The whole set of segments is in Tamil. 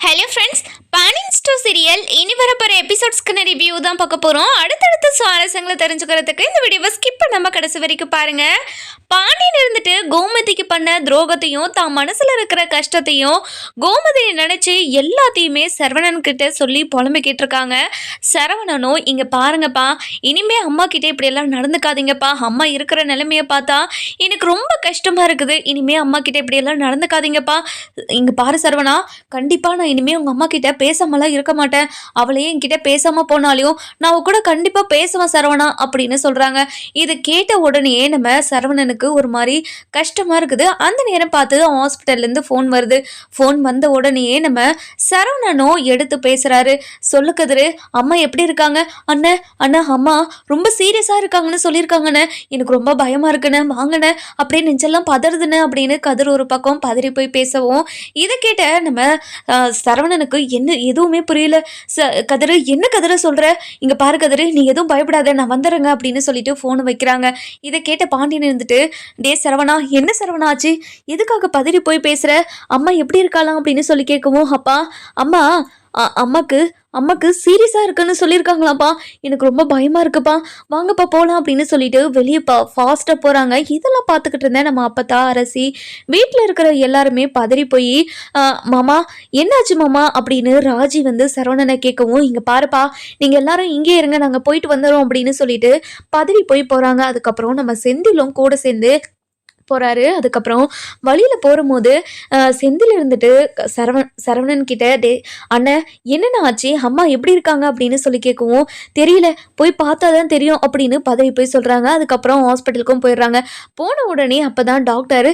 ஹலோ ஃப்ரெண்ட்ஸ், பானின் ஸ்டோ சீரியல் இனி வரப்போகிற எபிசோட்ஸ்க்கான ரிவ்யூ தான் பார்க்க போகிறோம். அடுத்தடுத்த சுவாரஸ்யங்களை தெரிஞ்சுக்கிறதுக்கு இந்த வீடியோவை ஸ்கிப் பண்ணாம கடைசி வரைக்கும் பாருங்க. பாண்டியன் இருந்துட்டு கோமதிக்கு பண்ண துரோகத்தையும் தான் மனசில் இருக்கிற கஷ்டத்தையும் கோமதியை நினச்சி எல்லாத்தையுமே சரவணன் கிட்ட சொல்லி புலம்பிக்கிட்டு இருக்காங்க. சரவணனும் இங்கே பாருங்கப்பா, இனிமே அம்மா கிட்டே இப்படியெல்லாம் நடந்துக்காதீங்கப்பா, அம்மா இருக்கிற நிலைமையை பார்த்தா எனக்கு ரொம்ப கஷ்டமாக இருக்குது, இனிமே அம்மா கிட்டே இப்படியெல்லாம் நடந்துக்காதீங்கப்பா. இங்கே பாரு சரவணா, கண்டிப்பாக நான் இனிமேல் உங்கள் அம்மா கிட்ட பேசாமலாம் இருக்க மாட்டேன், அவளையே என்கிட்ட பேசாமல் போனாலையும் நான் கூட கண்டிப்பாக பேசுவேன் சரவணா அப்படின்னு சொல்கிறாங்க. இதை கேட்ட உடனே நம்ம சரவணனுக்கு ஒரு மாதிரி கஷ்டமாக இருக்குது. அந்த நேரம் பார்த்து ஹாஸ்பிட்டல்லேருந்து ஃபோன் வருது. ஃபோன் வந்த உடனே நம்ம சரவணனும் எடுத்து பேசுகிறாரு. சொல்லு கதிரு, அம்மா எப்படி இருக்காங்க? அண்ணா அண்ணா அம்மா ரொம்ப சீரியஸாக இருக்காங்கன்னு சொல்லியிருக்காங்கண்ணே, எனக்கு ரொம்ப பயமாக இருக்குண்ணே, வாங்கண்ணே அப்படியே நெஞ்செல்லாம் பதறுதுண்ணே அப்படின்னு கதிர் ஒரு பக்கம் பதறி போய் பேசவும், இதை கேட்ட நம்ம சரவணனுக்கு என்ன எதுவுமே புரியல. கதிரு, என்ன கதிரை சொல்கிற? இங்கே பாரு கதிரு, நீ எதுவும் பயப்படாத, நான் வந்துடுறேங்க அப்படின்னு சொல்லிட்டு ஃபோனு வைக்கிறாங்க. இதை கேட்ட பாண்டியன் இருந்துட்டு, டே சரவணா, என்ன சரவணா ஆச்சு, எதுக்காக பதறி போய் பேசுகிற? அம்மா எப்படி இருக்கலாம் அப்படின்னு சொல்லி கேட்கவும், அப்பா அம்மா அம்மாக்கு சீரியஸாக இருக்குன்னு சொல்லியிருக்காங்களாப்பா, எனக்கு ரொம்ப பயமாக இருக்குப்பா, வாங்கப்பா போகலாம் அப்படின்னு சொல்லிட்டு வெளியே ஃபாஸ்ட்டாக போகிறாங்க. இதெல்லாம் பார்த்துக்கிட்டு இருந்தேன் நம்ம அப்பத்தா அரசி. வீட்டில் இருக்கிற எல்லாருமே பதறி போய், மாமா என்னாச்சு மாமா அப்படின்னு ராஜி வந்து சரவணனை கேட்கவும், இங்கே பாருப்பா, நீங்கள் எல்லாரும் இங்கே இருங்க, நாங்கள் போயிட்டு வந்துடுறோம் அப்படின்னு சொல்லிட்டு பதறி போகிறாங்க. அதுக்கப்புறம் நம்ம செந்திலும் கூட சேர்ந்து போகிறாரு. அதுக்கப்புறம் வழியில் போகும்போது செந்தில் இருந்துட்டு சரவணன் கிட்ட, டே அண்ணன் என்னென்ன ஆச்சு, அம்மா எப்படி இருக்காங்க அப்படின்னு சொல்லி கேட்கவும், தெரியல, போய் பார்த்தா தான் தெரியும் அப்படின்னு பதவி போய் சொல்கிறாங்க. அதுக்கப்புறம் ஹாஸ்பிட்டலுக்கும் போயிடுறாங்க. போன உடனே அப்போ தான் டாக்டர்,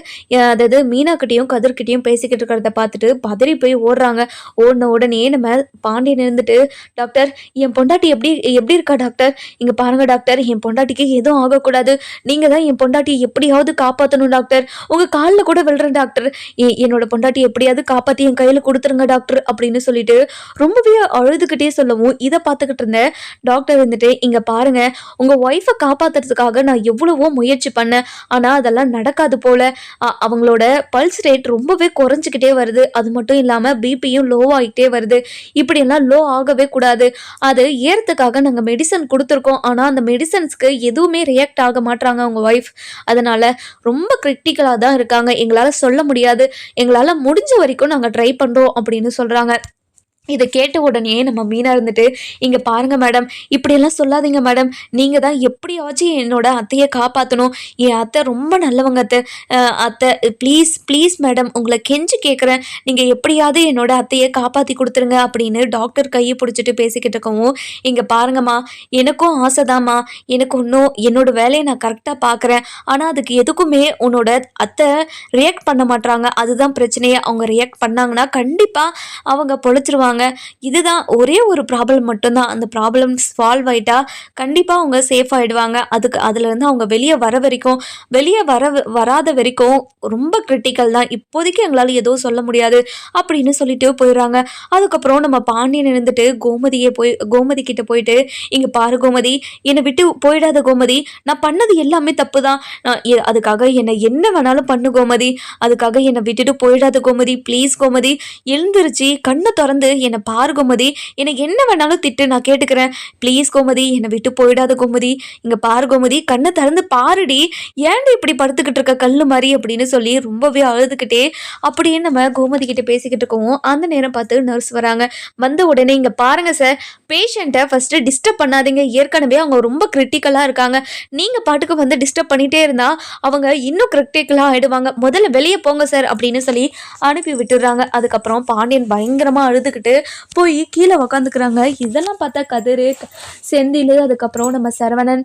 அதாவது மீனாக்கிட்டையும் கதிர்கிட்டையும் பேசிக்கிட்டு இருக்கிறத பார்த்துட்டு பதறி போய் ஓடுறாங்க. ஓடின உடனே நம்ம பாண்டியன் இருந்துட்டு, டாக்டர் என் பொண்டாட்டி எப்படி இருக்கா டாக்டர்? இங்கே பாருங்கள் டாக்டர், என் பொண்டாட்டிக்கு எதுவும் ஆகக்கூடாது, நீங்கள் தான் என் பொண்டாட்டியை எப்படியாவது காப்பாற்றணும் டாக்டர், உங்க காலில் கூட விழுறேன் டாக்டர், என்னோட பொண்டாட்டி எப்படியாவது காப்பாற்றி என் கையில் கொடுத்துருங்க டாக்டர் அப்படின்னு சொல்லிட்டு ரொம்பவே அழுதுகிட்டே சொல்லவும், இதை பார்த்துக்கிட்டு இருந்தேன் டாக்டர் வந்துட்டு, இங்கே பாருங்க, உங்க ஒய்ஃபை காப்பாற்றுறதுக்காக நான் எவ்வளவோ முயற்சி பண்ணேன், ஆனால் அதெல்லாம் நடக்காது போல, அவங்களோட பல்ஸ் ரேட் ரொம்பவே குறைஞ்சிக்கிட்டே வருது, அது மட்டும் இல்லாமல் பிபியும் லோ ஆகிட்டே வருது, இப்படியெல்லாம் லோ ஆகவே கூடாது, அது ஏறத்துக்காக நாங்கள் மெடிசன் கொடுத்துருக்கோம், ஆனால் அந்த மெடிசன்ஸ்க்கு எதுவுமே ரியாக்ட் ஆக மாட்டாங்க அவங்க ஒய்ஃப், அதனால ரொம்ப கிரிட்டிக்கலாக தான் இருக்காங்க, எங்களால் சொல்ல முடியாது, எங்களால் முடிஞ்ச வரைக்கும் நாங்கள் ட்ரை பண்ணுறோம் அப்படின்னு சொல்கிறாங்க. இதை கேட்ட உடனே நம்ம மீனா இருந்துட்டு, இங்கே பாருங்க மேடம், இப்படியெல்லாம் சொல்லாதீங்க மேடம், நீங்கள் தான் எப்படியாச்சும் என்னோட அத்தையை காப்பாற்றணும், என் அத்தை ரொம்ப நல்லவங்க அத்தை ப்ளீஸ் ப்ளீஸ் மேடம், உங்களை கெஞ்சி கேட்குறேன், நீங்கள் எப்படியாவது என்னோட அத்தையை காப்பாற்றி கொடுத்துருங்க அப்படின்னு டாக்டர் கையை பிடிச்சிட்டு பேசிக்கிட்டு இருக்கவும், இங்கே பாருங்கம்மா, எனக்கும் ஆசைதாம்மா, எனக்கு ஒன்றும் என்னோட வேலையை நான் கரெக்டாக பார்க்குறேன், ஆனால் அதுக்கு எதுக்குமே உன்னோட அத்தை ரியாக்ட் பண்ண மாட்டாங்க, அதுதான் பிரச்சனையே, அவங்க ரியாக்ட் பண்ணாங்கன்னா கண்டிப்பாக அவங்க பொழைச்சிருவாங்க, இதுதான் ஒரே ஒரு ப்ராப்ளம் மட்டும்தான், அந்த ப்ராப்ளம் சால்வ் ஆயிட்டா கண்டிப்பாக அவங்க சேஃப் ஆகிடுவாங்க, அதுலேருந்து அவங்க வெளியே வராத வரைக்கும் ரொம்ப கிரிட்டிக்கல் தான், இப்போதைக்கு எங்களால் எதுவும் சொல்ல முடியாது அப்படின்னு சொல்லிட்டு போயிடுறாங்க. அதுக்கப்புறம் நம்ம பாண்டியன் இருந்துட்டு கோமதி கிட்ட போயிட்டு, இங்கே பாரு கோமதி, என்னை விட்டு போயிடாத கோமதி, நான் பண்ணது எல்லாமே தப்பு தான், அதுக்காக என்னை என்ன வேணாலும் பண்ணு கோமதி, அதுக்காக என்னை விட்டுட்டு போயிடாத கோமதி, ப்ளீஸ் கோமதி, எழுந்திருச்சு கண்ணை திறந்து என்னை பாரு கோமதி, எனக்கு என்ன வேணாலும் திட்டு, நான் கேட்டுக்கிறேன், ப்ளீஸ் கோமதி, என்னை விட்டு போயிடாத கோமதி, இங்கே பாரு கோமதி, கண்ணை திறந்து பாருடி, ஏன்டி இப்படி படுத்துக்கிட்டு இருக்க கல்லு மாதிரி அப்படின்னு சொல்லி ரொம்பவே அழுதுகிட்டே அப்படியே நம்ம கோமதி கிட்ட பேசிக்கிட்டு இருக்கோம். அந்த நேரம் பார்த்து நர்ஸ் வராங்க. வந்த உடனே, இங்கே பாருங்க சார், பேஷண்ட்டை ஃபஸ்ட்டு டிஸ்டர்ப் பண்ணாதீங்க, ஏற்கனவே அவங்க ரொம்ப கிரிட்டிக்கலாக இருக்காங்க, நீங்கள் பாட்டுக்கு வந்து டிஸ்டர்ப் பண்ணிகிட்டே இருந்தால் அவங்க இன்னும் கிரிட்டிக்கலாக ஆகிடுவாங்க, முதல்ல வெளியே போங்க சார் அப்படின்னு சொல்லி அனுப்பி விட்டுடுறாங்க. அதுக்கப்புறம் பாண்டியன் பயங்கரமாக அழுதுகிட்டு போய் கீழே உக்காந்துக்கிறாங்க. இதெல்லாம் பார்த்தா கதிரு, செந்தில், அதுக்கப்புறம் நம்ம சரவணன்,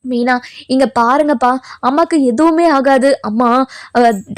மீனா, இங்கே பாருங்கப்பா, அம்மாவுக்கு எதுவுமே ஆகாது, அம்மா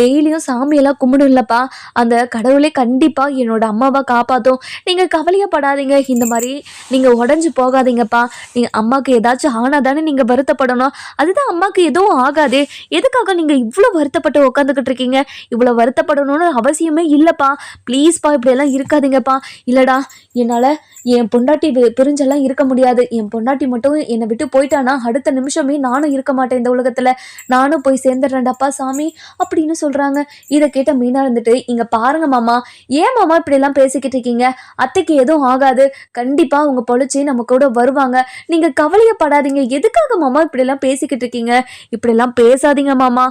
டெய்லியும் சாமியெல்லாம் கும்பிடும் இல்லைப்பா, அந்த கடவுளே கண்டிப்பாக என்னோட அம்மாவை காப்பாற்றும், நீங்கள் கவலையப்படாதீங்க, இந்த மாதிரி நீங்கள் உடஞ்சி போகாதீங்கப்பா, நீங்கள் அம்மாவுக்கு ஏதாச்சும் ஆனால் தானே நீங்கள் வருத்தப்படணும், அதுதான் அம்மாவுக்கு எதுவும் ஆகாது, எதுக்காக நீங்கள் இவ்வளோ வருத்தப்பட்டு உட்காந்துக்கிட்டு இருக்கீங்க, இவ்வளோ வருத்தப்படணும்னு அவசியமே இல்லைப்பா, ப்ளீஸ்ப்பா இப்படியெல்லாம் இருக்காதீங்கப்பா, இல்லைடா என்னால் என் பொண்டாட்டி பிரிஞ்செல்லாம் இருக்க முடியாது, என் பொண்டாட்டி மட்டும் என்னை விட்டு போயிட்டானா அடுத்த நிமிஷம் நிமிஷமே நானும் இருக்க மாட்டேன் இந்த உலகத்தில், நானும் போய் சேர்ந்துடுறேன்டாப்பா சாமி அப்படின்னு சொல்கிறாங்க. இதை கேட்ட மீனா இருந்துட்டு, இங்கே பாருங்க மாமா, ஏன் மாமா இப்படியெல்லாம் பேசிக்கிட்டு இருக்கீங்க? அத்தைக்கு எதுவும் ஆகாது, கண்டிப்பாக அவங்க பொழைச்சி நம்ம கூட வருவாங்க, நீங்கள் கவலையப்படாதீங்க. எதுக்காக மாமா இப்படியெல்லாம் பேசிக்கிட்டு இருக்கீங்க? இப்படியெல்லாம் பேசாதீங்க மாமா,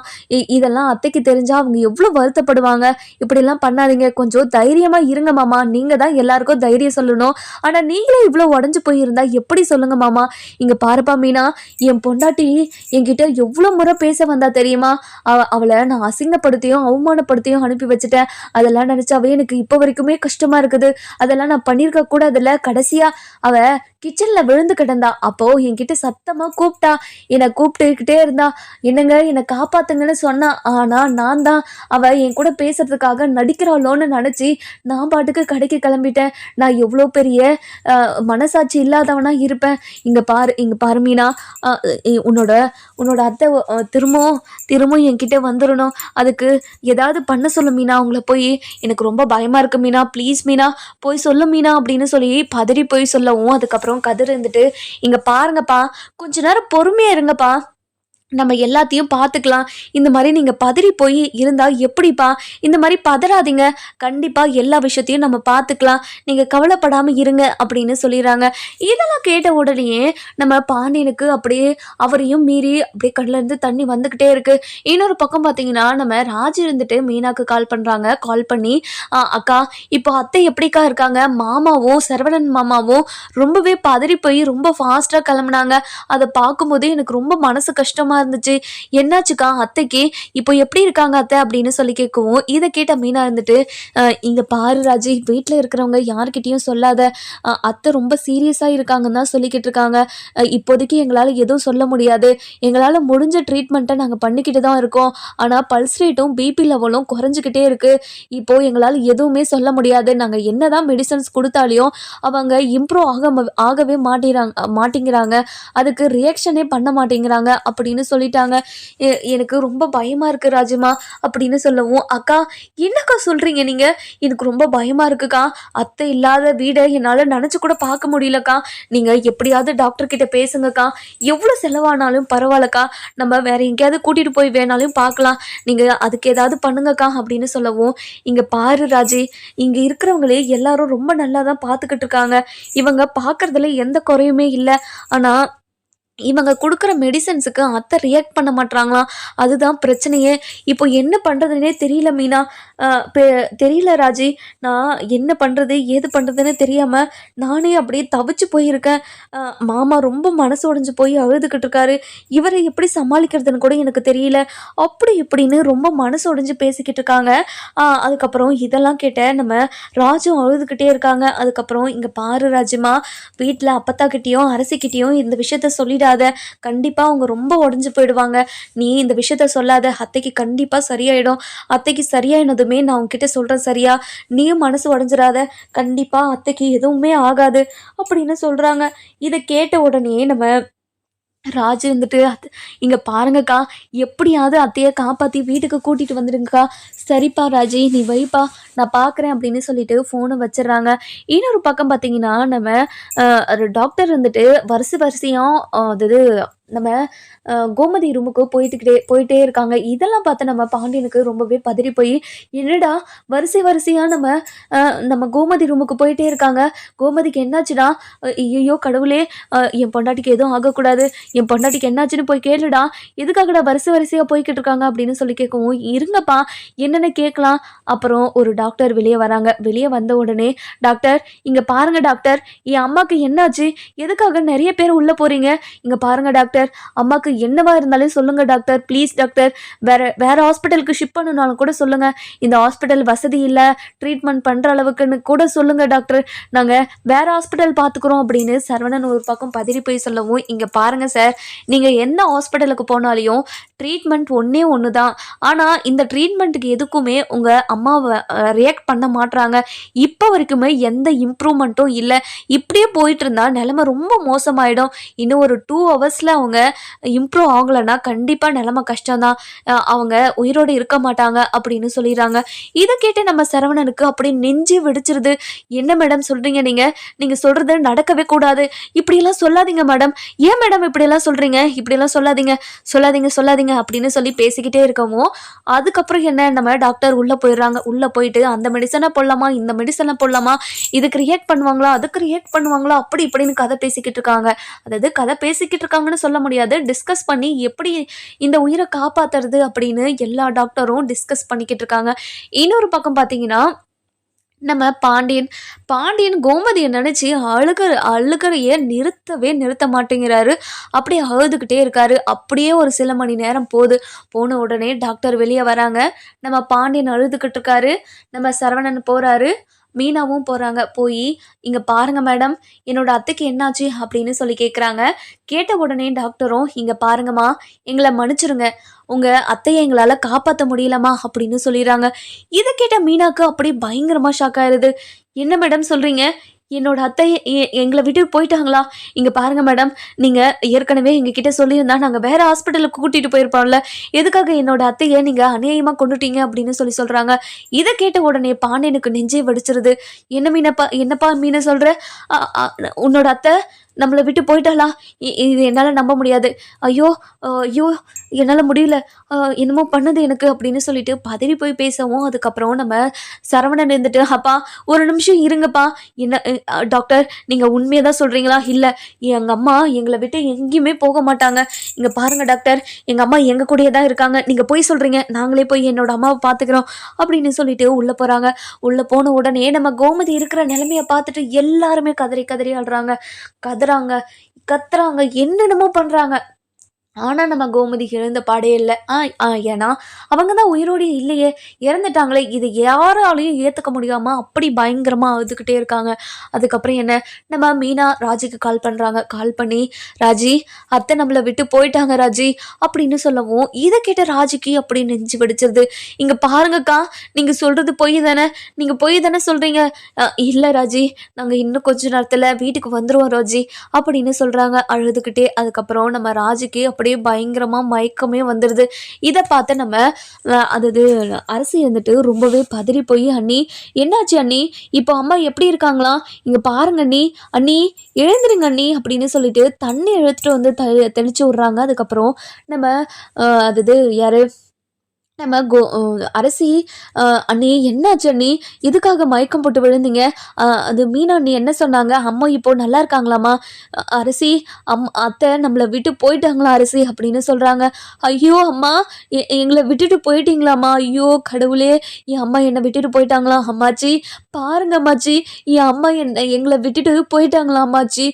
இதெல்லாம் அத்தைக்கு தெரிஞ்சா அவங்க எவ்வளோ வருத்தப்படுவாங்க. இப்படியெல்லாம் பண்ணாதீங்க, கொஞ்சம் தைரியமாக இருங்க மாமா, நீங்கள் தான் எல்லாருக்கும் தைரியம் சொல்லணும். ஆனால் நீங்களே இவ்வளோ உடஞ்சி போயிருந்தா எப்படி சொல்லுங்க மாமா? இங்கே பாருப்பா மீனா, என் பொண்டாட்டி என்கிட்ட எவ்வளோ முறை பேச வந்தா தெரியுமா? அவளை நான் அசிங்கப்படுத்தியும் அவமானப்படுத்தியும் அனுப்பி வச்சுட்டேன். அதெல்லாம் நினச்சாவே எனக்கு இப்போ வரைக்குமே கஷ்டமாக இருக்குது. அதெல்லாம் நான் பண்ணியிருக்க கூடாதுல்ல. கடைசியாக அவ கிச்சனில் விழுந்து கிடந்தா, அப்போ என்கிட்ட சத்தமாக கூப்பிட்டா, என்னை கூப்பிட்டுக்கிட்டே இருந்தா, என்னங்க என்னை காப்பாத்துங்கன்னு சொன்னா. ஆனால் நான் தான் அவள் என் கூட பேசுறதுக்காக நடிக்கிறாளோன்னு நினச்சி நான் பாட்டுக்கு கடைக்கு கிளம்பிட்டேன். நான் எவ்வளோ பெரிய மனசாட்சி இல்லாதவனா இருப்பேன். இங்கே பாரு மீனா, உன்னோட அத்தை திரும்பவும் என்கிட்ட வந்துடணும். அதுக்கு ஏதாவது பண்ண சொல்லு மீனா, அவங்கள போய். எனக்கு ரொம்ப பயமாக இருக்கு மீனா, ப்ளீஸ் மீனா போய் சொல்லு மீனா அப்படின்னு சொல்லி பதறி போய் சொல்லவும், அதுக்கப்புறம் கதிர் இருந்துட்டு, இங்கே பாருங்கப்பா, கொஞ்ச நேரம் பொறுமையாக இருங்கப்பா, நம்ம எல்லாத்தையும் பார்த்துக்கலாம். இந்த மாதிரி நீங்கள் பதறி போய் இருந்தால் எப்படிப்பா? இந்த மாதிரி பதறாதீங்க, கண்டிப்பாக எல்லா விஷயத்தையும் நம்ம பார்த்துக்கலாம், நீங்கள் கவலைப்படாமல் இருங்க அப்படின்னு சொல்லிடுறாங்க. இதெல்லாம் கேட்ட உடனே நம்ம பாண்டியனுக்கு அப்படியே அவரையும் மீறி அப்படியே கண்ணிலேருந்து தண்ணி வந்துக்கிட்டே இருக்குது. இன்னொரு பக்கம் பார்த்தீங்கன்னா, நம்ம ராஜ் இருந்துட்டு மீனாக்கு கால் பண்ணுறாங்க. கால் பண்ணி, அக்கா இப்போ அத்தை எப்படிக்கா இருக்காங்க? மாமாவும் சரவணன் மாமாவும் ரொம்பவே பதறி போய் ரொம்ப ஃபாஸ்ட்டாக கிளம்புனாங்க. அதை பார்க்கும்போதே எனக்கு ரொம்ப மனசு கஷ்டமாக இருந்துச்சு. என்னாச்சுக்கா அத்தைக்கு, இப்போ எப்படி இருக்காங்க அத்தை அப்படின்னு சொல்லி கேட்கவும், இதை கேட்ட மீனா இருந்துட்டு, இங்க பாரு ராஜி, வீட்டில் இருக்கிறவங்க யார்கிட்டையும் சொல்லாத, அத்தை ரொம்ப சீரியஸாக இருக்காங்கன்னு தான் சொல்லிக்கிட்டு இருக்காங்க. இப்போதைக்கு எங்களால் எதுவும் சொல்ல முடியாது, எங்களால் முடிஞ்ச ட்ரீட்மெண்ட்டை நாங்கள் பண்ணிக்கிட்டு தான் இருக்கோம். ஆனால் பல்ஸ் ரேட்டும் பிபி லெவலும் குறைஞ்சிக்கிட்டே இருக்குது. இப்போது எங்களால் எதுவுமே சொல்ல முடியாது. நாங்கள் என்ன தான் மெடிசன்ஸ் கொடுத்தாலையும் அவங்க இம்ப்ரூவ் ஆகவே மாட்டேங்கிறாங்க, அதுக்கு ரியாக்ஷனே பண்ண மாட்டேங்கிறாங்க அப்படின்னு சொல்லிட்டாங்க. எனக்கு ரொம்ப பயமாக இருக்குது ராஜிமா அப்படின்னு சொல்லவும், அக்கா என்னக்கா சொல்கிறீங்க நீங்கள்? எனக்கு ரொம்ப பயமாக இருக்குக்கா, அத்தை இல்லாத வீடை என்னால் நினச்சி கூட பார்க்க முடியலக்கா. நீங்கள் எப்படியாவது டாக்டர்கிட்ட பேசுங்கக்கா, எவ்வளோ செலவானாலும் பரவாயில்லக்கா, நம்ம வேற எங்கேயாவது கூட்டிகிட்டு போய் வேணாலும் பார்க்கலாம், நீங்கள் அதுக்கு ஏதாவது பண்ணுங்கக்கா அப்படின்னு சொல்லவும், இங்கே பாரு ராஜி, இங்கே இருக்கிறவங்களே எல்லாரும் ரொம்ப நல்லா தான் பார்த்துக்கிட்டு இருக்காங்க, இவங்க பார்க்குறதுல எந்த குறையுமே இல்லை. ஆனால் இவங்க கொடுக்குற மெடிசன்ஸுக்கு அத்தை ரியாக்ட் பண்ண மாட்றாங்களாம், அதுதான் பிரச்சனையே. இப்போ என்ன பண்ணுறதுனே தெரியல மீனா, தெரியல ராஜி, நான் என்ன பண்ணுறது ஏது பண்ணுறதுன்னு தெரியாமல் நானே அப்படியே தவிச்சு போயிருக்கேன். மாமா ரொம்ப மனசு உடைஞ்சு போய் அழுதுகிட்டு இருக்காரு, இவரை எப்படி சமாளிக்கிறதுன்னு கூட எனக்கு தெரியல, அப்படி இப்படின்னு ரொம்ப மனசு உடைஞ்சு பேசிக்கிட்டு இருக்காங்க. அதுக்கப்புறம் இதெல்லாம் கேட்ட நம்ம ராஜும் அழுதுகிட்டே இருக்காங்க. அதுக்கப்புறம் இங்கே பாரு ராஜிமா, வீட்டில் அப்பத்தாக்கிட்டேயும் அரசிக்கிட்டேயும் இந்த விஷயத்த சொல்லிட, கண்டிப்பாக அவங்க ரொம்ப உடஞ்சு போயிடுவாங்க, நீ இந்த விஷயத்த சொல்லாத, அத்தைக்கு கண்டிப்பாக சரியாயிடும், அத்தைக்கு சரியாயினதுமே நான் உங்ககிட்ட சொல்கிறேன் சரியா, நீயும் மனசு உடஞ்சிடாத, கண்டிப்பாக அத்தைக்கு எதுவுமே ஆகாது அப்படின்னு சொல்கிறாங்க. இதை கேட்ட உடனே நம்ம ராஜ் இருந்துட்டு, இங்கே பாருங்கக்கா, எப்படியாவது அத்தையை காப்பாற்றி வீட்டுக்கு கூட்டிகிட்டு வந்துடுங்கக்கா. சரிப்பா ராஜி, நீ வைப்பா, நான் பார்க்குறேன் அப்படின்னு சொல்லிட்டு ஃபோனை வச்சிடுறாங்க. இன்னொரு பக்கம் பார்த்தீங்கன்னா, நம்ம டாக்டர் இருந்துட்டு வரிசையாக அது நம்ம கோமதி ரூமுக்கு போயிட்டே இருக்காங்க. இதெல்லாம் பார்த்து நம்ம பாண்டியனுக்கு ரொம்பவே பதறி போய், என்னடா வரிசையாக நம்ம கோமதி ரூமுக்கு போயிட்டே இருக்காங்க, கோமதிக்கு என்னாச்சுடா? ஐயோ கடவுளே, என் பொண்டாட்டிக்கு எதுவும் ஆகக்கூடாது, என் பொண்டாட்டிக்கு என்னாச்சுன்னு போய் கேளுடா, எதுக்காகடா வரிசையாக போய்கிட்டு இருக்காங்க அப்படின்னு சொல்லி கேட்கவும், இருங்கப்பா என்னென்னு கேட்கலாம். அப்புறம் ஒரு டாக்டர் வெளியே வராங்க. வெளியே வந்த உடனே, டாக்டர் இங்கே பாருங்க டாக்டர், என் அம்மாவுக்கு என்னாச்சு, எதுக்காக நிறைய பேர் உள்ளே போகிறீங்க, இங்கே பாருங்க டாக்டர், அம்மாக்கு என்னவா இருந்தாலும் சொல்லுங்க டாக்டர், ப்ளீஸ் டாக்டர், வேற ஹாஸ்பிட்டலுக்கு ஷிஃப்ட் பண்ணணும்னாலும் கூட சொல்லுங்க, இந்த ஹாஸ்பிட்டல் வசதி இல்லை, ட்ரீட்மெண்ட் பண்ற அளவுக்குன்னு கூட சொல்லுங்க டாக்டர், நாங்க வேற ஹாஸ்பிட்டல் பார்த்துக்குறோம் அப்படின்னு சரவணன் ஒரு பக்கம் பதறி போய் சொல்லவும், இங்க பாருங்க சார், நீங்க எந்த ஹாஸ்பிட்டலுக்கு போனாலையும் ட்ரீட்மெண்ட் ஒன்றே ஒன்று தான். ஆனால் இந்த ட்ரீட்மெண்ட்டுக்கு எதுக்குமே உங்கள் அம்மாவை ரியாக்ட் பண்ண மாட்றாங்க. இப்போ வரைக்குமே எந்த இம்ப்ரூவ்மெண்ட்டும் இல்லை. இப்படியே போயிட்டு இருந்தால் நிலமை ரொம்ப மோசமாயிடும். இன்னும் ஒரு 2 ஹவர்ஸில் அவங்க இம்ப்ரூவ் ஆகலைன்னா கண்டிப்பாக நிலமை கஷ்டம்தான். அவங்க உயிரோடு இருக்க மாட்டாங்க அப்படின்னு சொல்லிடுறாங்க. இதை கேட்டு நம்ம சரவணனுக்கு அப்படியே நெஞ்சு வெடிச்சிருது. என்ன மேடம் சொல்கிறீங்க நீங்கள்? நீங்கள் சொல்கிறது நடக்கவே கூடாது. இப்படியெல்லாம் சொல்லாதீங்க மேடம். ஏன் மேடம் இப்படியெல்லாம் சொல்கிறீங்க? இப்படியெல்லாம் சொல்லாதீங்க சொல்லாதீங்க அப்படின்னு சொல்லி பேசிக்கிட்டே இருக்கவும், அதுக்கப்புறம் என்ன, நம்ம டாக்டர் உள்ளே போயிடுறாங்க. உள்ளே போயிட்டு அந்த மெடிசனை போடலாமா, இந்த மெடிசனை போடலாமா, இதுக்கு ரியாக்ட் பண்ணுவாங்களா, அதுக்கு ரியாக்ட் பண்ணுவாங்களா, அப்படி இப்படின்னு கதை பேசிக்கிட்டு இருக்காங்க. அதாவது கதை பேசிக்கிட்டு இருக்காங்கன்னு சொல்ல முடியாது, டிஸ்கஸ் பண்ணி எப்படி இந்த உயிரை காப்பாத்துறது அப்படின்னு எல்லா டாக்டரும் டிஸ்கஸ் பண்ணிக்கிட்டு இருக்காங்க. இன்னொரு பக்கம் பார்த்தீங்கன்னா, நம்ம பாண்டியன் கோமதியை நினச்சி அழுகைய நிறுத்த மாட்டேங்கிறாரு. அப்படியே அழுதுகிட்டே இருக்காரு. அப்படியே ஒரு சில மணி நேரம் போன உடனே டாக்டர் வெளியே வராங்க. நம்ம பாண்டியன் அழுதுகிட்டு இருக்காரு. நம்ம சரவணன் போறாரு. மீனாவும் போகிறாங்க. போய் இங்கே பாருங்க மேடம், என்னோட அத்தைக்கு என்னாச்சு அப்படின்னு சொல்லி கேட்குறாங்க. கேட்ட உடனே டாக்டரும், இங்கே பாருங்கம்மா, எங்களை மன்னிச்சிருங்க, உங்கள் அத்தையை எங்களால் காப்பாற்ற முடியலம்மா அப்படின்னு சொல்லிடுறாங்க. இதை கேட்ட மீனாக்கு அப்படியே பயங்கரமாக ஷாக் ஆயிடுது. என்ன மேடம் சொல்கிறீங்க? என்னோட அத்தை எங்களை விட்டு போயிட்டாங்களா? இங்கே பாருங்க மேடம், நீங்கள் ஏற்கனவே எங்ககிட்ட சொல்லியிருந்தா நாங்கள் வேறு ஹாஸ்பிட்டலுக்கு கூட்டிகிட்டு போயிருப்போம்ல, எதுக்காக என்னோட அத்தையை நீங்கள் அநியாயமாக கொண்டுட்டீங்க அப்படின்னு சொல்கிறாங்க. இதை கேட்ட உடனே பாண்டியனுக்கு நெஞ்சே வடிச்சிருது. என்னப்பா மீனை சொல்கிற? உன்னோட அத்தை நம்மளை விட்டு போயிட்டாளா? இது என்னால் நம்ப முடியாது. ஐயோ ஐயோ என்னால் முடியல, என்னமோ பண்ணுது எனக்கு அப்படின்னு சொல்லிட்டு பதறி போய் பேசவும், அதுக்கப்புறம் நம்ம சரவணன் இருந்துட்டு, அப்பா ஒரு நிமிஷம் இருங்கப்பா, என்ன டாக்டர் நீங்கள் உண்மையை தான் சொல்கிறீங்களா? இல்லை, எங்கள் அம்மா எங்களை விட்டு எங்கேயுமே போக மாட்டாங்க. இங்கே பாருங்கள் டாக்டர், எங்கள் அம்மா எங்கள் கூடயே தான் இருக்காங்க, நீங்கள் போய் சொல்கிறீங்க, நாங்களே போய் என்னோட அம்மாவை பார்த்துக்கிறோம் அப்படின்னு சொல்லிட்டு உள்ளே போகிறாங்க. உள்ளே போன உடனே நம்ம கோமதி இருக்கிற நிலைமையை பார்த்துட்டு எல்லாருமே கதறி ஆடுறாங்க, கத்துறாங்க, என்னென்னமோ பண்ணுறாங்க. ஆனால் நம்ம கோமதி இழந்த பாடே இல்லை. ஏன்னா அவங்க தான் உயிரோடு இல்லையே, இறந்துட்டாங்களே, இது யாராலையும் ஏற்றுக்க முடியாமல் அப்படி பயங்கரமாக அழுதுகிட்டே இருக்காங்க. அதுக்கப்புறம் என்ன, நம்ம மீனா ராஜிக்கு கால் பண்ணுறாங்க. கால் பண்ணி, ராஜி அத்தை நம்மளை விட்டு போயிட்டாங்க ராஜி அப்படின்னு சொல்லவும், இதை கேட்ட ராஜிக்கு அப்படி நெஞ்சு வெடிச்சிருது. இங்கே பாருங்கக்கா, நீங்கள் சொல்கிறது பொய் தானே சொல்கிறீங்க? இல்லை ராஜி, நாங்கள் இன்னும் கொஞ்ச நேரத்தில் வீட்டுக்கு வந்துடுவோம் ராஜி அப்படின்னு சொல்கிறாங்க அழுதுகிட்டே. அதுக்கப்புறம் நம்ம ராஜிக்கு அப்படியே பயங்கரமாக மயக்கமே வந்துடுது. இதை பார்த்து நம்ம அதாவது அரசி வந்துட்டு ரொம்பவே பதறி போய், அண்ணி என்னாச்சு அண்ணி, இப்போ அம்மா எப்படி இருக்காங்களா, இங்கே பாருங்க அண்ணி எழுந்துருங்க அண்ணி அப்படின்னு சொல்லிட்டு தண்ணி எடுத்துகிட்டு வந்து தெளிச்சு விட்றாங்க. அதுக்கப்புறம் நம்ம அதாவது யாரு, நம்ம அரசி, அண்ணி என்னாச்சு அண்ணி, எதுக்காக மயக்கம் போட்டு விழுந்தீங்க? அது மீனா அண்ணி என்ன சொன்னாங்க, அம்மா இப்போ நல்லா இருக்காங்களாம்மா? அரசி, அத்தை நம்மளை விட்டு போயிட்டாங்களா அரசி அப்படின்னு சொல்கிறாங்க. ஐயோ அம்மா, எங்களை விட்டுட்டு போயிட்டீங்களாம்மா? ஐயோ கடவுளே, என் அம்மா என்னை விட்டுட்டு போயிட்டாங்களா? அம்மாச்சி பாருங்க அம்மாச்சி, என் அம்மா எங்களை விட்டுட்டு போயிட்டாங்களா அம்மாச்சி?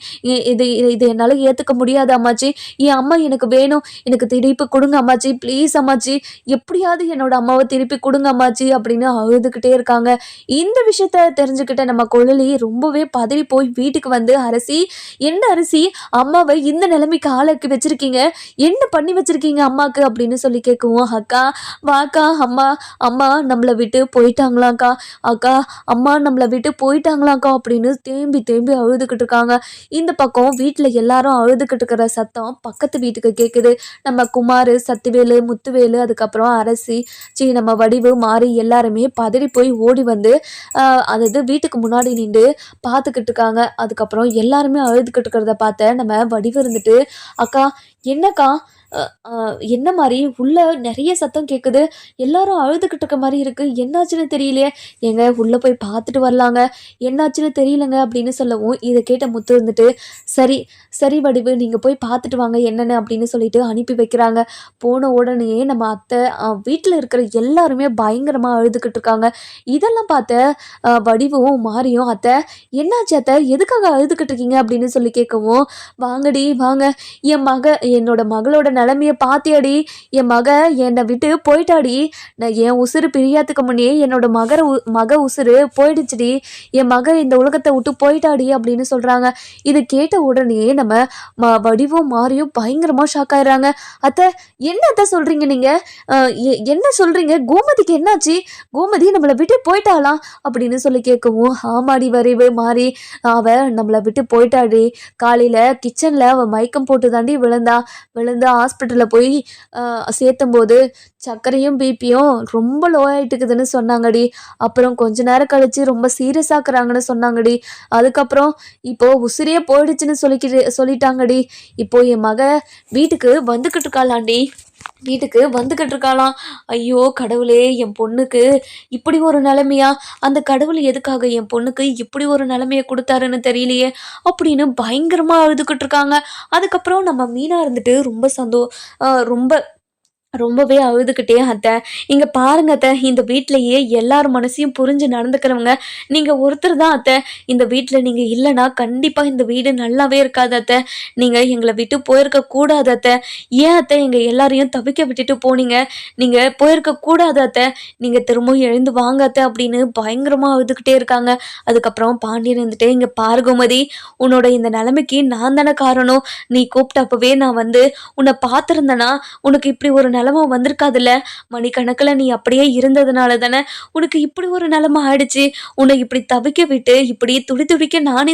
இது என்னால் ஏற்றுக்க முடியாது அம்மாச்சி, என் அம்மா எனக்கு வேணும், எனக்கு திருப்பி கொடுங்க அம்மாச்சி, ப்ளீஸ் அம்மாச்சி, எப்படியாவது என்னோட அம்மாவை திருப்பி கொடுங்க அம்மாச்சி அப்படின்னு அழுதுகிட்டே இருக்காங்க. இந்த விஷயத்த தெரிஞ்சுக்கிட்ட நம்ம குழலி ரொம்பவே பதறி போய் வீட்டுக்கு வந்து, அரசி என்ன அரசி, அம்மாவை இந்த நிலைமைக்கு ஆளாக்கி வச்சிருக்கீங்க, என்ன பண்ணி வச்சிருக்கீங்க அம்மாக்கு அப்படின்னு சொல்லி கேட்குவோம். அக்கா வாக்கா, அம்மா நம்மளை விட்டு போயிட்டாங்களாக்கா, அக்கா அம்மா நம்மளை விட்டு போயிட்டாங்களாக்கா அப்படின்னு தேம்பி அழுதுகிட்டு இருக்காங்க. இந்த பக்கம் வீட்டில் எல்லாரும் அழுதுகிட்டு இருக்கிற சத்தம் பக்கத்து வீட்டுக்கு கேட்குது. நம்ம குமார், சத்துவேலு, முத்துவேலு, அதுக்கப்புறம் அரசி, நம்ம வடிவு, மாறி எல்லாருமே பதறி போய் ஓடி வந்து அதாவது வீட்டுக்கு முன்னாடி நின்று பார்த்துக்கிட்டு இருக்காங்க. அதுக்கப்புறம் எல்லாருமே அழுதுகிட்டு இருக்கிறத பார்த்த நம்ம வடிவு இருந்துட்டு, அக்கா என்னக்கா, என்ன மாதிரி உள்ள நிறைய சத்தம் கேட்குது, எல்லாரும் அழுதுகிட்டு இருக்க மாதிரி இருக்கு, என்னாச்சுன்னு தெரியலையே, எங்க உள்ள போய் பார்த்துட்டு வரலாங்க, என்னாச்சுன்னு தெரியலங்க அப்படின்னு சொல்லவும், இதை கேட்ட முத்து இருந்துட்டு, சரி வடிவு, நீங்கள் போய் பார்த்துட்டு வாங்க என்னென்னு அப்படின்னு சொல்லிட்டு அனுப்பி வைக்கிறாங்க. போன உடனே நம்ம அத்தை வீட்டில் இருக்கிற எல்லாருமே பயங்கரமாக அழுதுகிட்டு இருக்காங்க. இதெல்லாம் பார்த்த வடிவும் மாறியும், அத்தை என்னாச்சு அத்தை, எதுக்காக அழுதுகிட்டு இருக்கீங்க அப்படின்னு சொல்லி கேட்கவும், வாங்கடி வாங்க, என்னோட மகளோட நிலைமைய பாத்தியாடி, என் மக என்னை விட்டு போயிட்டாடி, நான் என் உசுறு பிரியாதுக்கு முன்னே என்னோட மக உசுறு போயிடுச்சுடி, என் மக இந்த உலகத்தை விட்டு போயிட்டாடி அப்படின்னு சொல்றாங்க. இது கேட்ட உடனே நம்ம வடிவும் மாறியும் பயங்கரமா ஷாக் ஆயிடுறாங்க. அத்தை, என்ன அத்தை சொல்றீங்க நீங்க? என்ன சொல்றீங்க? கோமதிக்கு என்னாச்சு? கோமதி நம்மளை விட்டு போயிட்டாளாம் அப்படின்னு சொல்லி கேட்கவும், ஆமாடி வரைவு மாறி, அவ நம்மளை விட்டு போயிட்டாடி, காலையில கிச்சன்ல அவ மயக்கம் போட்டு தாண்டி விழுந்து ஹாஸ்பிட்டல்ல போய் சேர்த்தும் போது சர்க்கரையும் பிபியும் ரொம்ப லோ ஆயிட்டுக்குதுன்னு சொன்னாங்கடி. அப்புறம் கொஞ்ச நேரம் கழிச்சு ரொம்ப சீரியஸ் ஆக்குறாங்கன்னு சொன்னாங்கடி. அதுக்கப்புறம் இப்போ உசிரியே போயிடுச்சுன்னு சொல்லிட்டாங்கடி. இப்போ என் மக வீட்டுக்கு வந்துக்கிட்டு இருக்காளாம். ஐயோ கடவுளே, என் பொண்ணுக்கு இப்படி ஒரு நிலைமையா? அந்த கடவுள் எதுக்காக என் பொண்ணுக்கு இப்படி ஒரு நிலைமையை கொடுத்தாருன்னு தெரியலையே அப்படின்னு பயங்கரமா அழுதுகிட்டு இருக்காங்க. அதுக்கப்புறம் நம்ம மீனா இருந்துட்டு ரொம்பவே அழுதுகிட்டே, அத்தை இங்க பாருங்க அத்தை, இந்த வீட்டிலேயே எல்லார் மனசையும் புரிஞ்சு நடந்துக்கிறவங்க நீங்க ஒருத்தர் தான் அத்தை. இந்த வீட்டில் நீங்க இல்லைன்னா கண்டிப்பா இந்த வீடு நல்லாவே இருக்காது அத்தை. நீங்க எங்களை விட்டு போயிருக்க கூடாது அத்தை. ஏன் அத்தை எங்க எல்லாரையும் தவிக்க விட்டுட்டு போனீங்க? நீங்க போயிருக்க கூடாது அத்தை. நீங்க திரும்பவும் எழுந்து வாங்க அத்தை அப்படின்னு பயங்கரமா அழுதுகிட்டே இருக்காங்க. அதுக்கப்புறம் பாண்டியன் இருந்துட்டு, இங்க பாரு கோமதி, உன்னோட இந்த நிலைமைக்கு நான் தானே காரணம். நீ கூப்பிட்டப்பவே நான் வந்து உன்னை பார்த்துருந்தேன்னா உனக்கு இப்படி ஒரு நிலைமை வந்திருக்காதுல்ல. மணிக்கணக்கில் நீ அப்படியே இருந்ததுனால தானே உனக்கு இப்படி ஒரு நிலைமை ஆயிடுச்சு. உன்னை இப்படி தவிக்க விட்டு இப்படி துடிக்க நானே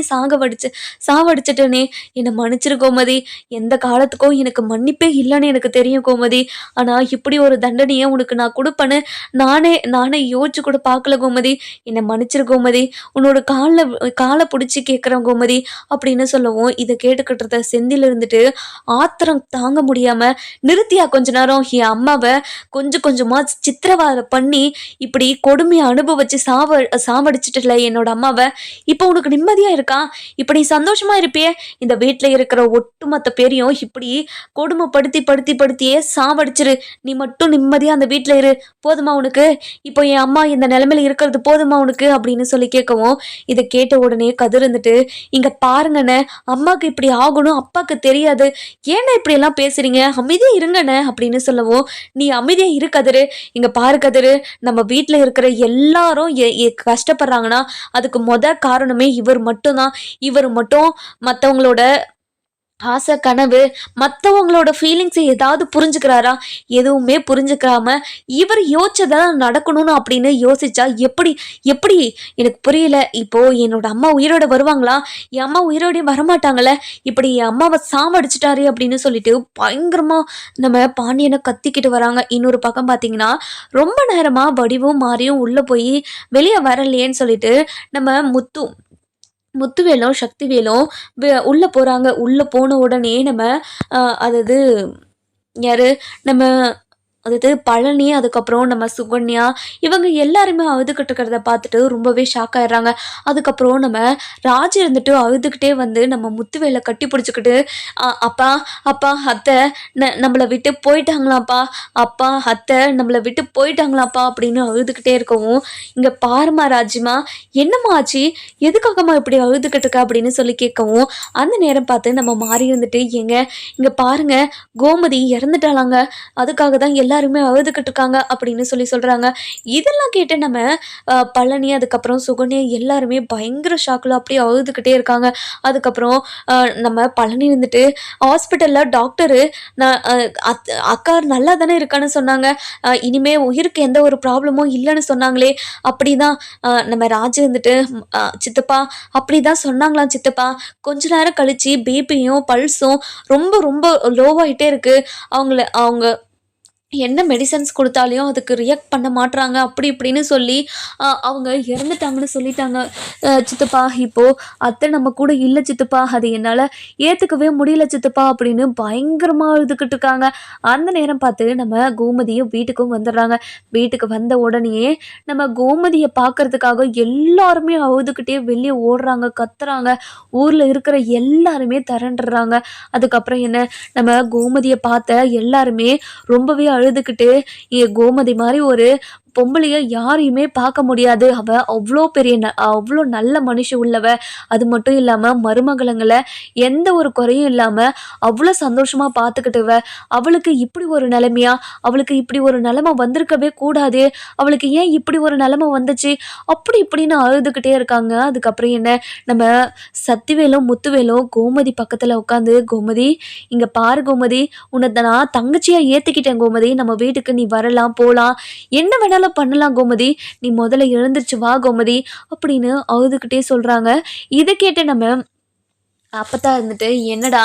சாவடிச்சிட்டேனே. என்னை மன்னிச்சிரு கோமதி. எந்த காலத்துக்கும் எனக்கு மன்னிப்பே இல்லைன்னு எனக்கு தெரியும் கோமதி. ஆனால் இப்படி ஒரு தண்டனையை உனக்கு நான் கொடுப்பேன்னு நானே யோசிச்சு கூட பார்க்கல கோமதி. என்னை மன்னிச்சிரு கோமதி. உன்னோட காலை பிடிச்சி கேட்குறேன் கோமதி அப்படின்னு சொல்லவும், இதை கேட்டுக்கிட்டு செந்தில் இருந்துட்டு ஆத்திரம் தாங்க முடியாம, நிறுத்தியா கொஞ்ச நேரம், என் அம்மாவை கொஞ்சமா சித்திரவதை பண்ணி இப்படி கொடுமையை அனுபவிச்சு சாவடிச்சிட்டுல என்னோட அம்மாவை. இப்போ உனக்கு நிம்மதியா இருக்கா? இப்ப நீ சந்தோஷமா இருப்பியே? இந்த வீட்டுல இருக்கிற ஒட்டுமொத்த பேரையும் இப்படி கொடுமைப்படுத்தியே சாவடிச்சிரு. நீ மட்டும் நிம்மதியா அந்த வீட்டுல இரு. போதுமா உனக்கு? இப்போ என் அம்மா இந்த நிலைமையில இருக்கிறது போதுமா உனக்கு அப்படின்னு சொல்லி கேட்கவும், இதை கேட்ட உடனே கதிர் இருந்துட்டு, இங்க பாருங்கண்ணே, அம்மாக்கு இப்படி ஆகணும் அப்பாக்கு தெரியாது, ஏன்னா இப்படி எல்லாம் பேசுறீங்க, அமைதியா இருங்கண்ணே அப்படின்னு சொல்லவும், நீ அமைதியா இரு கதிரு. இங்க பாரு கதிரு, நம்ம வீட்டுல இருக்கிற எல்லாரும் கஷ்டப்படுறாங்கன்னா அதுக்கு காரணமே இவர் மட்டும்தான். இவர் மட்டும் மற்றவங்களோட ஆசை கனவு மற்றவங்களோட ஃபீலிங்ஸை ஏதாவது புரிஞ்சுக்கிறாரா? எதுவுமே புரிஞ்சுக்காம இவர் யோசிச்சதான் நடக்கணும்னு அப்படின்னு யோசிச்சா எப்படி எனக்கு புரியல. இப்போ என்னோட அம்மா உயிரோட வருவாங்களா? என் அம்மா உயிரோடய வரமாட்டாங்களே. இப்படி என் அம்மாவை சாவடிச்சிட்டாரு அப்படின்னு சொல்லிட்டு பயங்கரமா நம்ம பாண்டியனை கத்திக்கிட்டு வராங்க. இன்னொரு பக்கம் பார்த்தீங்கன்னா, ரொம்ப நேரமா வடிவும் மாறியும் உள்ள போய் வெளியே வரலையேன்னு சொல்லிட்டு நம்ம முத்துவேலும் சக்திவேலும் உள்ள போறாங்க. உள்ள போன உடனே நம்ம அதாவது யாரு நம்ம அதாவது பழனி, அதுக்கப்புறம் நம்ம சுகன்யா, இவங்க எல்லாருமே அழுதுகிட்டு இருக்கிறத பார்த்துட்டு ரொம்பவே ஷாக் ஆயிடுறாங்க. அதுக்கப்புறம் நம்ம ராஜ் இருந்துட்டு அழுதுகிட்டே வந்து நம்ம முத்துவேலை கட்டி பிடிச்சிக்கிட்டு, அப்பா அப்பா அத்தை நம்மளை விட்டு போயிட்டாங்களாப்பா, அப்பா அத்தை நம்மளை விட்டு போயிட்டாங்களாப்பா அப்படின்னு அழுதுகிட்டே இருக்கவும், இங்கே பாருமா ராஜிமா, என்னம்மா ஆச்சு, எதுக்காகம்மா இப்படி அழுதுகிட்டு இருக்கா அப்படின்னு சொல்லி கேட்கவும், அந்த நேரம் பார்த்து நம்ம மாறி இருந்துட்டு, இங்கே பாருங்க கோமதி இறந்துட்டாளாங்க, அதுக்காக தான் எல்லாருமே அழுதுகிட்டு இருக்காங்க அப்படின்னு சொல்றாங்க. இதெல்லாம் கேட்டு நம்ம பழனி, அதுக்கப்புறம் சுகன்யா எல்லாருமே பயங்கர ஷாக்கில் அப்படியே அழுதுகிட்டே இருக்காங்க. அதுக்கப்புறம் நம்ம பழனி இருந்துட்டு, ஹாஸ்பிட்டல்ல டாக்டரு அக்கா நல்லா தானே இருக்கான்னு சொன்னாங்க, இனிமே உயிருக்கு எந்த ஒரு ப்ராப்ளமும் இல்லைன்னு சொன்னாங்களே, அப்படிதான் நம்ம ராஜு இருந்துட்டு, சித்தப்பா அப்படிதான் சொன்னாங்களாம் சித்தப்பா, கொஞ்ச நேரம் கழிச்சு பிபியும் பல்ஸும் ரொம்ப ரொம்ப லோவாயிட்டே இருக்கு, அவங்க என்ன மெடிசன்ஸ் கொடுத்தாலையும் அதுக்கு ரியாக்ட் பண்ண மாட்றாங்க அப்படி இப்படின்னு சொல்லி அவங்க இறந்துட்டாங்கன்னு சொல்லிட்டாங்க சித்தப்பா. இப்போது அத்தை நம்ம கூட இல்லை சித்தப்பா, அது என்னால் ஏற்றுக்கவே முடியல சித்தப்பா அப்படின்னு பயங்கரமாக அழுதுகிட்டு இருக்காங்க. அந்த நேரம் பார்த்து நம்ம கோமதியும் வீட்டுக்கும் வந்துடுறாங்க. வீட்டுக்கு வந்த உடனே நம்ம கோமதியை பார்க்கறதுக்காக எல்லாருமே அழுதுகிட்டே வெளியே ஓடுறாங்க, கத்துறாங்க. ஊரில் இருக்கிற எல்லாருமே திரண்டுறாங்க. அதுக்கப்புறம் என்ன, நம்ம கோமதியை பார்த்த எல்லாருமே ரொம்பவே அழுதுகிட்டு, கோமதி மாதிரி ஒரு பொம்பளைய யாரையுமே பார்க்க முடியாது. அவ அவ்வளோ நல்ல மனுஷி உள்ளவ. அது மட்டும் இல்லாம மருமகளங்களை எந்த ஒரு குறையும் இல்லாம அவ்வளோ சந்தோஷமா பார்த்துக்கிட்டவ. அவளுக்கு இப்படி ஒரு நிலைமையா? அவளுக்கு இப்படி ஒரு நிலைமை வந்திருக்கவே கூடாது. அவளுக்கு ஏன் இப்படி ஒரு நிலைமை வந்துச்சு? அப்படி இப்படின்னு அழுதுகிட்டே இருக்காங்க. அதுக்கப்புறம் என்ன, நம்ம சத்திவேலும் முத்துவேலும் கோமதி பக்கத்துல உட்காந்து, கோமதி இங்க பாரு கோமதி, உன்னை நான் தங்கச்சியா ஏத்துக்கிட்டேன் கோமதி, நம்ம வீட்டுக்கு நீ வரலாம் போலாம், என்ன வேணாலும் பண்ணலாம் கோமதி, நீ முதல்ல எழுந்திருச்சு வா கோமதி அப்படின்னு அழுதுகிட்டே சொல்றாங்க. இதை கேட்டு நம்ம அப்பதான் இருந்துட்டு, என்னடா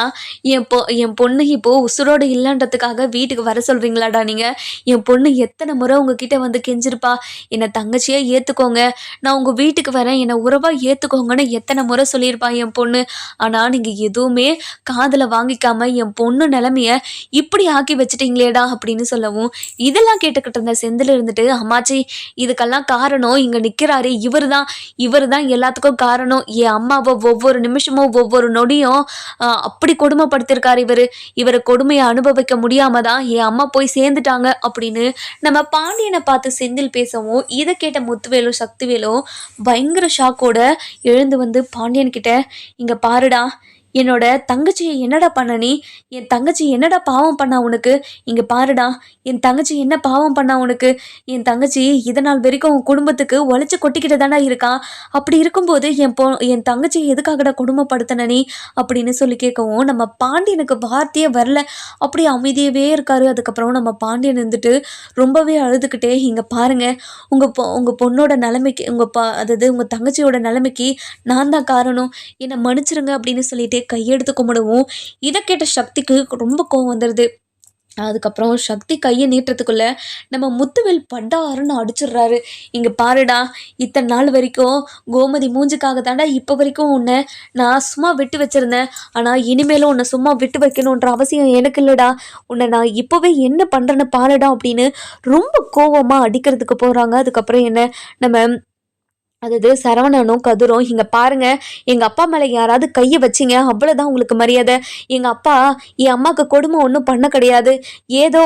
என் பொண்ணு இப்போ உசுரோடு இல்லைன்றதுக்காக வீட்டுக்கு வர சொல்றீங்களாடா நீங்க? என் பொண்ணு எத்தனை முறை உங்ககிட்ட வந்து கெஞ்சிருப்பா, என்னை தங்கச்சியா ஏத்துக்கோங்க, நான் உங்க வீட்டுக்கு வரேன், என்னை உறவா ஏத்துக்கோங்கன்னு எத்தனை முறை சொல்லியிருப்பா என் பொண்ணு. ஆனா நீங்க எதுவுமே காதுல வாங்கிக்காம என் பொண்ணு நிலைமைய இப்படி ஆக்கி வச்சுட்டீங்களேடா அப்படின்னு சொல்லவும், இதெல்லாம் கேட்டுக்கிட்டு இருந்த செந்தில் இருந்துட்டு, அம்மாச்சி இதுக்கெல்லாம் காரணம் இங்க நிக்கிறாரு இவரு தான் எல்லாத்துக்கும் காரணம். என் அம்மாவை ஒவ்வொரு நிமிஷமும் ஒவ்வொரு நொடியும் அப்படி கொடுமைப்படுத்திருக்காரு இவரை கொடுமையை அனுபவிக்க முடியாம தான் என் அம்மா போய் சேர்ந்துட்டாங்க அப்படின்னு நம்ம பாண்டியனை பார்த்து செந்தில் பேசவும், இதை கேட்ட முத்துவேலும் சக்திவேலும் பயங்கர ஷாக்கோட எழுந்து வந்து பாண்டியன் கிட்ட, இங்க பாருடா, என்னோட தங்கச்சியை என்னடா பண்ண நீ? என் தங்கச்சி என்னடா பாவம் பண்ணா உனக்கு? இங்க பாருடா, என் தங்கச்சி என்ன பாவம் பண்ணா உனக்கு? என் தங்கச்சி இதனால் வரைக்கும் உன் குடும்பத்துக்கு உழைச்சி கொட்டிக்கிட்டு தானே இருக்கான். அப்படி இருக்கும்போது என் தங்கச்சியை எதுக்காகடா கொடுமைப்படுத்தின நீ அப்படின்னு சொல்லி கேட்கவும், நம்ம பாண்டியனுக்கு வார்த்தையே வரல. அப்படி அமைதியவே இருக்காரு. அதுக்கப்புறம் நம்ம பாண்டியன் இருந்துட்டு ரொம்பவே அழுதுகிட்டே, இங்க பாருங்க, உங்க பொண்ணோட நிலைமைக்கு அதாவது உங்க தங்கச்சியோட நிலைமைக்கு நான் தான் காரணம், என்னை மன்னிச்சிருங்க அப்படின்னு சொல்லிட்டு கையெடுத்து கும்பிடவும், இதை கேட்ட சக்திக்கு ரொம்ப கோவம் வந்துடுது. அதுக்கப்புறம் சக்தி கையை நீட்டுறதுக்குள்ள நம்ம முத்துவேல் பட்டாருன்னு அடிச்சிடுறாரு. இங்க பாருடா, இத்தனை நாள் வரைக்கும் கோமதி மூஞ்சுக்காக தாண்டா இப்போ வரைக்கும் உன்னை நான் சும்மா விட்டு வச்சிருந்தேன். ஆனா இனிமேலும் உன்னை சும்மா விட்டு வைக்கணுன்ற அவசியம் எனக்கு இல்லடா. உன்னை நான் இப்போவே என்ன பண்றேன்னு பாருடா அப்படின்னு ரொம்ப கோவமா அடிக்கிறதுக்கு போறாங்க. அதுக்கப்புறம் என்ன, நம்ம அதாவது சரவணனும் கதிரும், இங்க பாருங்க, எங்க அப்பா மேல யாராவது கையை வச்சிங்க அவ்வளவுதான் உங்களுக்கு மரியாதை. எங்க அப்பா என் அம்மாவுக்கு கொடுமை ஒன்றும் பண்ண கிடையாது. ஏதோ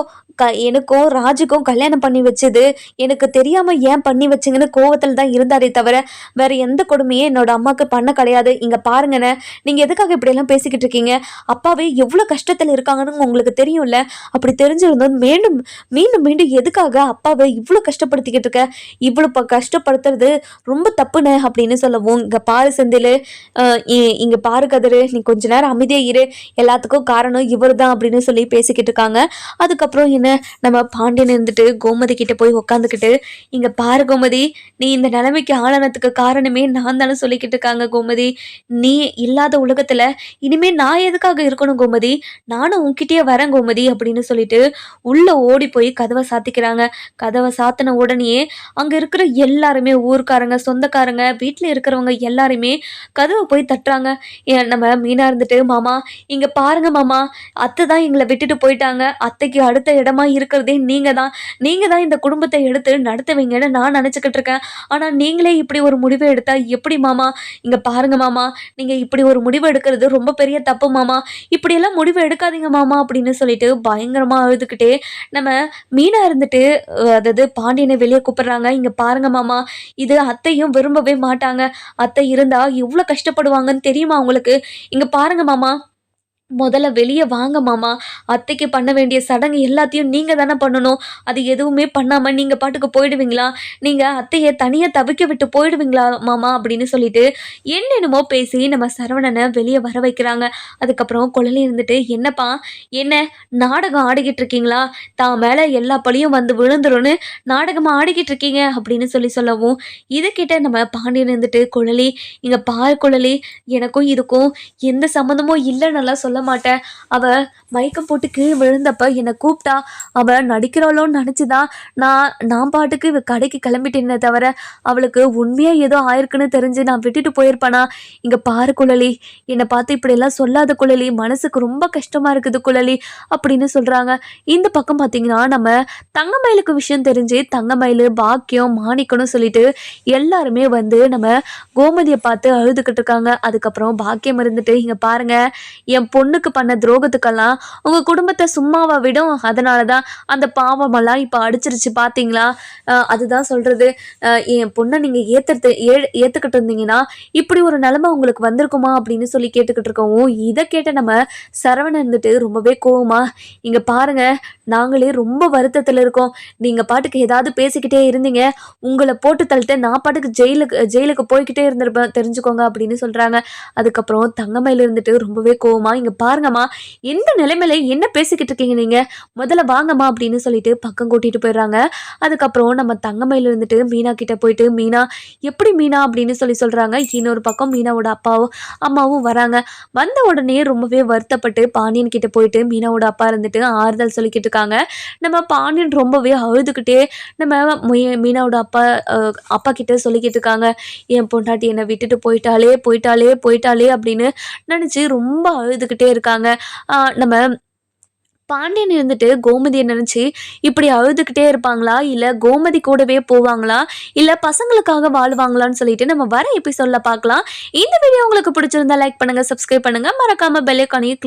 எனக்கும் ராஜுக்கும் கல்யாணம் பண்ணி வச்சது எனக்கு தெரியாம ஏன் பண்ணி வச்சிங்கன்னு கோவத்தில் தான் இருந்தாரே தவிர வேற எந்த கொடுமையும் என்னோட அம்மாவுக்கு பண்ண கிடையாது. இங்க பாருங்கண்ணே, நீங்க எதுக்காக இப்படியெல்லாம் பேசிக்கிட்டு இருக்கீங்க? அப்பாவே எவ்வளோ கஷ்டத்தில் இருக்காங்கன்னு உங்களுக்கு தெரியும்ல. அப்படி தெரிஞ்சிருந்தோம் மீண்டும் மீண்டும் மீண்டும் எதுக்காக அப்பாவை இவ்வளோ கஷ்டப்படுத்திக்கிட்டு இருக்க? இவ்வளோ கஷ்டப்படுத்துறது ரொம்ப தப்புண்ணே அப்படின்னு சொல்லவும், இங்க பாரு செந்தில், இங்க பாரு கதிரு, நீ கொஞ்ச நேரம் அமைதியா இரு, எல்லாத்துக்கும் காரணம் இவர் தான் அப்படின்னு சொல்லி பேசிக்கிட்டு இருக்காங்க. அதுக்கப்புறம் என்ன, நம்ம பாண்டியன் இருந்துட்டு கோமதி கிட்ட போய் உக்காந்துக்கிட்டு, இங்க பாரு கோமதி, நீ இந்த நிலைமைக்கு ஆளானதுக்கு காரணமே நான் தானே சொல்லிக்கிட்டு இருக்காங்க கோமதி. நீ இல்லாத உலகத்துல இனிமே நான் எதுக்காக இருக்கணும் கோமதி? நானும் உன்கிட்டயே வரேன் கோமதி அப்படின்னு சொல்லிட்டு உள்ள ஓடி போய் கதவை சாத்திக்கிறாங்க. கதவை சாத்தின உடனே அங்க இருக்கிற எல்லாருமே, ஊர்க்காரங்க, சொந்தக்காரங்க, வீட்டுல இருக்கிறவங்க எல்லாருமே கதவை போய் தட்டுறாங்க. நம்ம மீனா இருந்துட்டு, மாமா இங்க பாருங்க மாமா, அத்தை தான் எங்களை விட்டுட்டு போயிட்டாங்க. அத்தைக்கு அடுத்த இடமா இருக்கிறதே நீங்க தான் இந்த குடும்பத்தை எடுத்து நடத்துவீங்கன்னு நான் நினைச்சுக்கிட்டு இருக்கேன். ஆனா நீங்களே இப்படி ஒரு முடிவை எடுத்தா எப்படி மாமா? இங்க பாருங்க மாமா, நீங்க இப்படி ஒரு முடிவு எடுக்கிறது ரொம்ப பெரிய தப்பு மாமா, இப்படியெல்லாம் முடிவு எடுக்காதீங்க மாமா அப்படின்னு சொல்லிட்டு பயங்கரமா அழுதுகிட்டே நம்ம மீனா இருந்துட்டு, அதாவது பாண்டியனை வெளியே கூப்பிடுறாங்க. இங்க பாருங்க மாமா, இது அத்தையும் விரும்பவே மாட்டாங்க. அத்தை இருந்தா எவ்வளவு கஷ்டப்படுவாங்கன்னு தெரியுமா உங்களுக்கு? இங்க பாருங்க மாமா, முதல்ல வெளியே வாங்க மாமா, அத்தைக்கு பண்ண வேண்டிய சடங்கு எல்லாத்தையும் நீங்க தானே பண்ணணும். அது எதுவுமே பண்ணாம நீங்க பாட்டுக்கு போயிடுவீங்களா? நீங்க அத்தையை தனியா தவிக்க விட்டு போயிடுவீங்களா மாமா அப்படின்னு சொல்லிட்டு என்னென்னமோ பேசி நம்ம சரவணனை வெளியே வர வைக்கிறாங்க. அதுக்கப்புறம் குழலி இருந்துட்டு, என்னப்பா என்ன நாடகம் ஆடிக்கிட்டு இருக்கீங்களா? தான் மேல எல்லா பழியும் வந்து விழுந்துரும்னு நாடகமா ஆடிக்கிட்டு இருக்கீங்க அப்படின்னு சொல்லவும், இதை கிட்ட நம்ம பாண்டியன் இருந்துட்டு, குழலி இங்க பாரு குழலி, எனக்கும் இதுக்கும் எந்த சம்மந்தமும் இல்லைன்னு சொல்ல மாட்டேன். அவ மயக்கம் போட்டு கீழே விழுந்தப்ப என்னை கூப்பிட்டா. அவ நடிக்கிறாளோன்னு நினச்சிதான் நான் பாட்டுக்கு கடைக்கு கிளம்பிட்டேனே தவிர அவளுக்கு உண்மையா ஏதோ ஆயிருக்குன்னு தெரிஞ்சு நான் விட்டுட்டு போயிருப்பானா? இங்க பாரு குழலி, என்னை பார்த்து இப்படியெல்லாம் சொல்லாத குழலி, மனசுக்கு ரொம்ப கஷ்டமா இருக்குது குழலி அப்படின்னு சொல்றாங்க. இந்த பக்கம் பார்த்தீங்கன்னா, நம்ம தங்கமயிலுக்கு விஷயம் தெரிஞ்சு தங்கமயில், பாக்கியம், மாணிக்கணும் சொல்லிட்டு எல்லாருமே வந்து நம்ம கோமதியை பார்த்து அழுதுகிட்டு இருக்காங்க. அதுக்கப்புறம் பாக்கியம் இருந்துட்டு, இங்க பாருங்க, என் பொண்ணு பொண்ணுக்கு பண்ண துரோகத்துக்கெல்லாம் உங்க குடும்பத்தை சும்மாவா விடும்? அதனாலதான் அந்த பாவமெல்லாம் இப்ப அடிச்சிருச்சு பாத்தீங்களா? அதுதான் சொல்றது. என் பொண்ணை நீங்க ஏத்துக்கிட்டு இருந்தீங்கன்னா இப்படி ஒரு நிலைமை உங்களுக்கு வந்திருக்குமா அப்படின்னு சொல்லி கேட்டுக்கிட்டு இருக்கவும், இதை கேட்ட நம்ம சரவணன் இருந்துட்டு ரொம்பவே கோவமா, இங்க பாருங்க, நாங்களே ரொம்ப வருத்தத்துல இருக்கோம். நீங்க பாட்டுக்கு ஏதாவது பேசிக்கிட்டே இருந்தீங்க, உங்களை போட்டு தள்ளிட்டு நான் பாட்டுக்கு ஜெயிலுக்கு போய்கிட்டே இருந்திருப்பேன் தெரிஞ்சுக்கோங்க அப்படின்னு சொல்றாங்க. அதுக்கப்புறம் தங்கமயில இருந்துட்டு ரொம்பவே கோவமா, இங்க பாருங்கம்மா, எந்த நிலைமையில என்ன பேசிக்கிட்டு இருக்கீங்க நீங்க, முதல்ல வாங்கம்மா அப்படின்னு சொல்லிட்டு பக்கம் கூட்டிட்டு போயிடுறாங்க. அதுக்கப்புறம் நம்ம தங்கமயில இருந்துட்டு மீனா கிட்ட போயிட்டு, மீனா எப்படி மீனா அப்படின்னு சொல்றாங்க. இன்னொரு பக்கம் மீனாவோட அப்பாவும் அம்மாவும் வராங்க. வந்த உடனே ரொம்பவே வருத்தப்பட்டு பாண்டியன் கிட்ட போயிட்டு மீனாவோட அப்பா இருந்துட்டு ஆறுதல் சொல்லிக்கிட்டு இருக்காங்க. நம்ம பாண்டியன் ரொம்பவே அழுதுகிட்டே நம்ம மீனாவோட அப்பா கிட்ட சொல்லிக்கிட்டு இருக்காங்க. என் பொண்டாட்டி என்னை விட்டுட்டு போயிட்டாலே போயிட்டாலே போயிட்டாலே அப்படின்னு நினைச்சு ரொம்ப அழுதுகிட்டே இருக்காங்க. நம்ம பாண்டியன் இருந்துட்டு கோமதியை நினைச்சு இப்படி அழுதுகிட்டே இருப்பாங்களா, இல்ல கோமதி கூடவே போவாங்களா, இல்ல பசங்களுக்காக வாழ்வாங்களான்னு சொல்லிட்டு நம்ம வர எபிசோட்ல பார்க்கலாம். இந்த வீடியோ உங்களுக்கு பிடிச்சிருந்தா லைக் பண்ணுங்க, சப்ஸ்கிரைப் பண்ணுங்க, மறக்காம பெல் ஐகானையும்